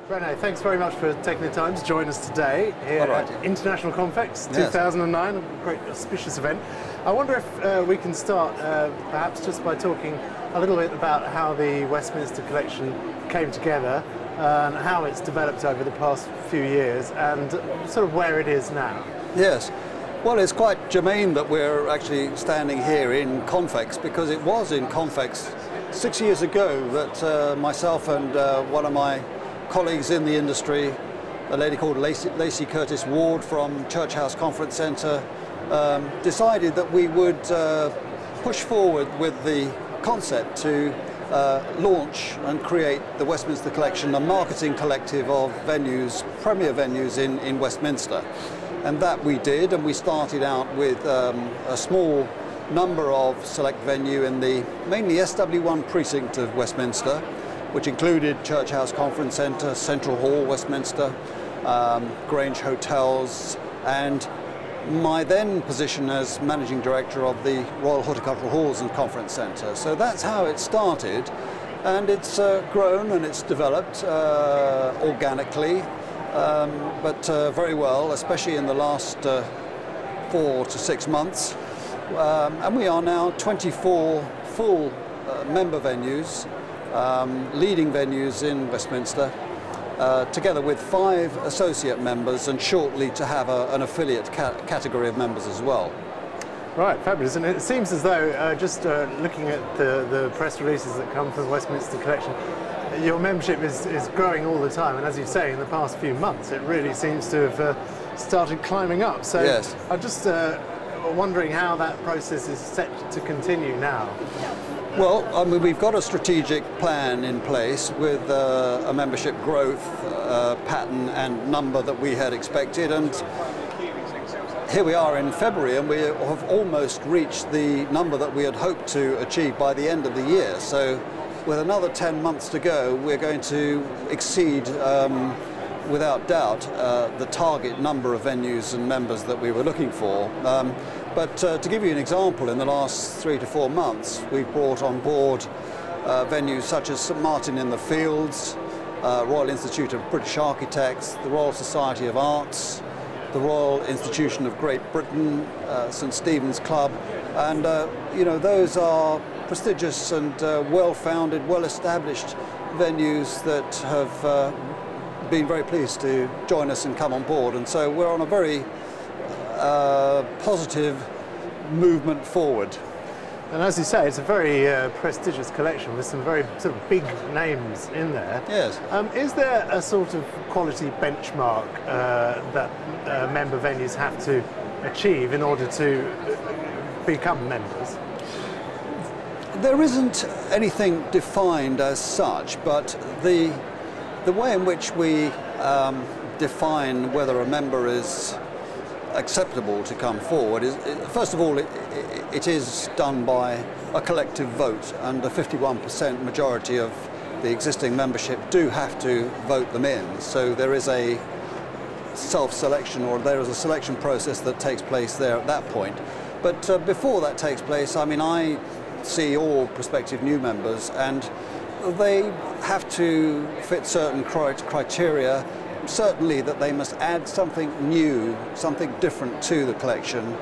Rene, thanks very much for taking the time to join us today here at International Confex 2009, a great auspicious event. I wonder if we can start perhaps just by talking a little bit about how the Westminster Collection came together and how it's developed over the past few years and sort of where it is now. Yes. Well, it's quite germane that we're actually standing here in Confex, because it was in Confex 6 years ago that myself and one of my colleagues in the industry, a lady called Lacey Curtis Ward from Church House Conference Centre, decided that we would push forward with the concept to launch and create the Westminster Collection, a marketing collective of venues, premier venues in Westminster. And that we did, and we started out with a small number of select venue in the mainly SW1 precinct of Westminster, which included Church House Conference Centre, Central Hall, Westminster, Grange Hotels, and my then position as Managing Director of the Royal Horticultural Halls and Conference Centre. So that's how it started, and it's grown and it's developed organically, but very well, especially in the last 4 to 6 months. And we are now 24 full member venues, leading venues in Westminster, together with 5 associate members, and shortly to have an affiliate category of members as well. Right, fabulous. And it seems as though, just looking at the press releases that come from the Westminster Collection, your membership is growing all the time, and as you say, in the past few months it really seems to have started climbing up. So yes. I'm just wondering how that process is set to continue now. Well, I mean, we've got a strategic plan in place with a membership growth pattern and number that we had expected, and here we are in February, and we have almost reached the number that we had hoped to achieve by the end of the year. So with another 10 months to go, we're going to exceed, without doubt, the target number of venues and members that we were looking for. But to give you an example, in the last 3 to 4 months, we've brought on board venues such as St Martin in the Fields, Royal Institute of British Architects, the Royal Society of Arts, the Royal Institution of Great Britain, St Stephen's Club, and you know, those are prestigious and well-founded, well-established venues that have been very pleased to join us and come on board, and so we're on a very positive movement forward. And as you say, it's a very prestigious collection with some very sort of big names in there. Yes. Is there a sort of quality benchmark that member venues have to achieve in order to become members? There isn't anything defined as such, but the way in which we define whether a member is acceptable to come forward is, first of all, it is done by a collective vote, and a 51% majority of the existing membership do have to vote them in. So there is a self-selection, or there is a selection process that takes place there at that point. But before that takes place, I mean, I see all prospective new members, and they have to fit certain criteria. Certainly that they must add something new, something different to the collection,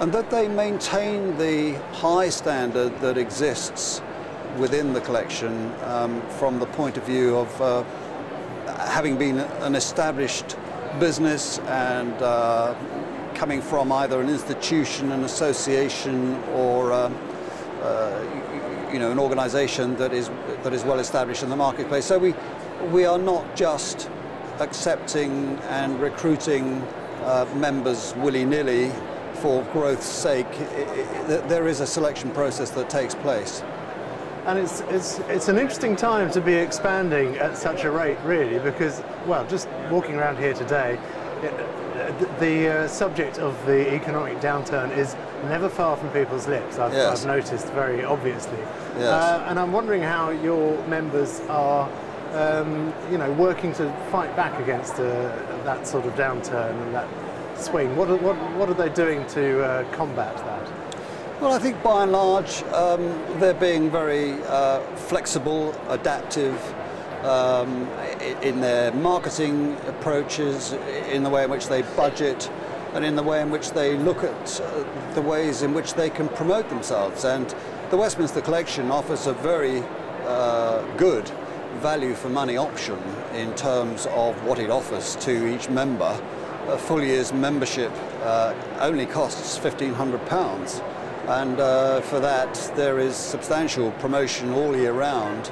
and that they maintain the high standard that exists within the collection from the point of view of having been an established business and coming from either an institution, an association, or you know, an organisation that is well established in the marketplace. So we are not just accepting and recruiting members willy-nilly for growth's sake. There is a selection process that takes place. And it's an interesting time to be expanding at such a rate, really, because, well, just walking around here today, the subject of the economic downturn is never far from people's lips. I've noticed very obviously. Yes. And I'm wondering how your members are you know, working to fight back against that sort of downturn and that swing. What are they doing to combat that? Well, I think by and large they're being very flexible, adaptive, in their marketing approaches, in the way in which they budget, and in the way in which they look at the ways in which they can promote themselves. And the Westminster Collection offers a very good value for money option in terms of what it offers to each member. A full year's membership only costs £1,500, and for that there is substantial promotion all year round,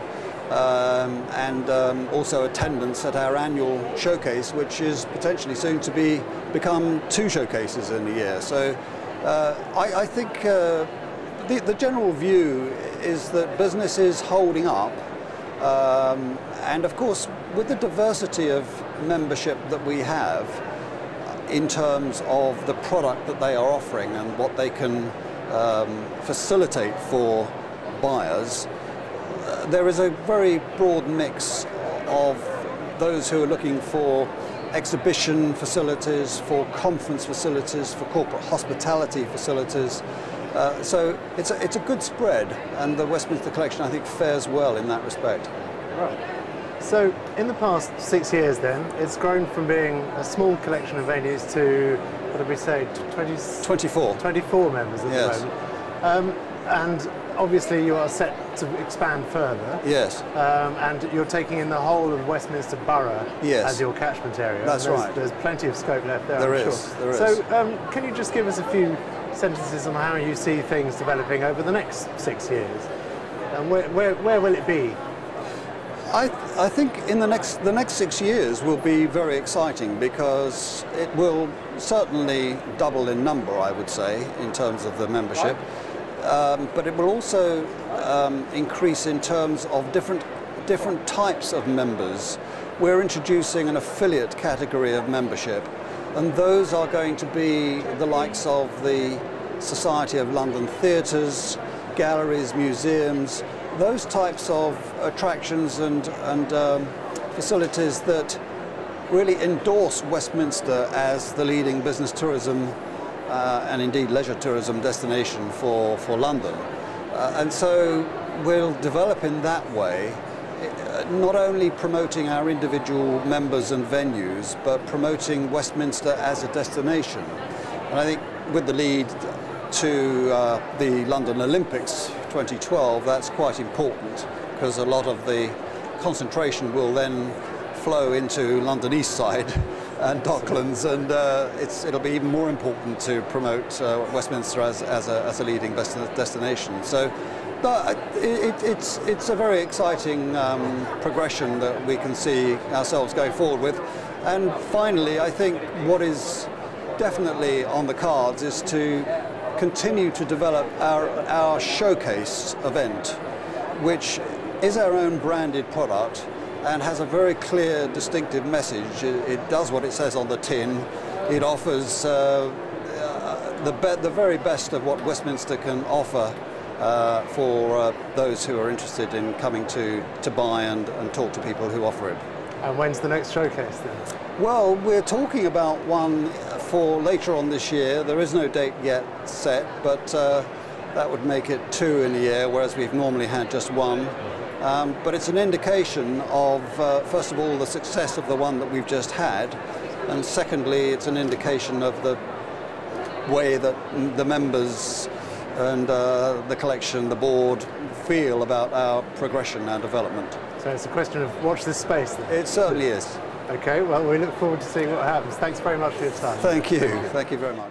and also attendance at our annual showcase, which is potentially soon to become 2 showcases in a year. So I think the general view is that business is holding up, and of course with the diversity of membership that we have in terms of the product that they are offering and what they can facilitate for buyers, there is a very broad mix of those who are looking for exhibition facilities, for conference facilities, for corporate hospitality facilities. So it's a good spread, and the Westminster Collection, I think, fares well in that respect. Right. So in the past 6 years then, it's grown from being a small collection of venues to, what did we say, 24 members at the moment. And obviously you are set to expand further. Yes. And you're taking in the whole of Westminster Borough as your catchment area. That's right. There's plenty of scope left there, There I'm is. sure. So can you just give us a few sentences on how you see things developing over the next 6 years? And where will it be? I think in the next 6 years will be very exciting, because it will certainly double in number, I would say, in terms of the membership. But it will also increase in terms of different types of members. We're introducing an affiliate category of membership, and those are going to be the likes of the Society of London Theatres, galleries, museums, those types of attractions and facilities that really endorse Westminster as the leading business tourism and indeed leisure tourism destination for London. And so we'll develop in that way, not only promoting our individual members and venues, but promoting Westminster as a destination. And I think with the lead to the London Olympics 2012, that's quite important, because a lot of the concentration will then flow into London East Side and Docklands, and it'll be even more important to promote Westminster as a leading destination. So it's a very exciting progression that we can see ourselves going forward with. And finally, I think what is definitely on the cards is to continue to develop our showcase event, which is our own branded product and has a very clear, distinctive message. It does what it says on the tin. It offers the very best of what Westminster can offer for those who are interested in coming to buy and talk to people who offer it. And when's the next showcase then? Well, we're talking about one for later on this year. There is no date yet set, but that would make it 2 in a year, whereas we've normally had just 1. But it's an indication of, first of all, the success of the one that we've just had, and secondly, it's an indication of the way that the members and the collection, the board, feel about our progression, our development. So it's a question of watch this space then? It certainly is. Okay, well, we look forward to seeing what happens. Thanks very much for your time. Thank you. Thank you very much.